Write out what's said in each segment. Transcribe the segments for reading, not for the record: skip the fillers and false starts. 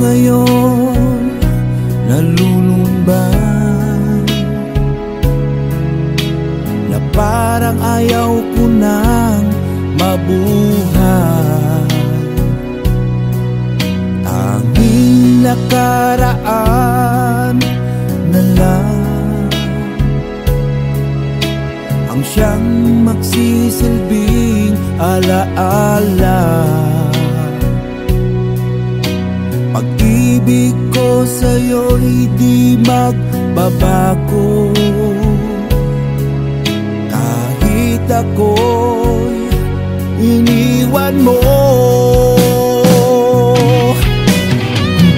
ngayon nalulumban, na parang ayaw ko nang mabuhay. Tanging nakaraan na lang ang siyang magsisilbing alaala. Pag-ibig ko sa'yo'y di magbabago, kahit ako'y iniwan mo.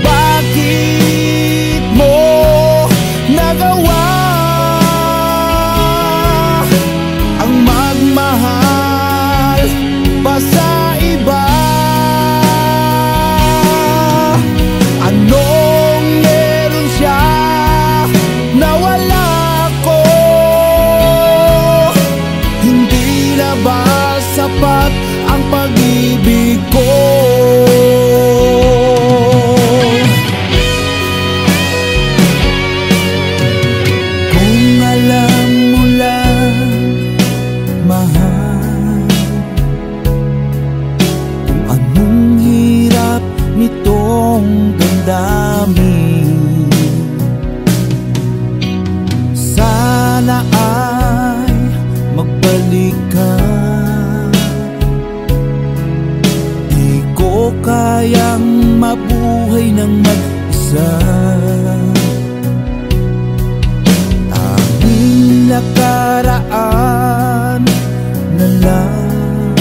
Bakit mo nagawa ang magmahal pa sa iba? Anong meron siya na wala ko? Hindi na ba sapat ang pag-ibig ko? Kung alam mo lang, mahal, kung anong hirap nitong damdamin, sana ay magbalik ka. Di ko kayang mabuhay ng mag-isa. Tanging nakaraan na lang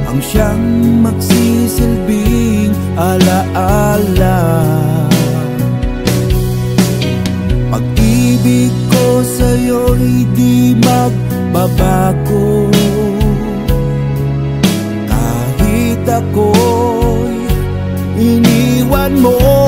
ang siyang magsisilbing alaala. Pag-ibig ko sa'yo'y di magbabago, kahit ako'y iniwan mo.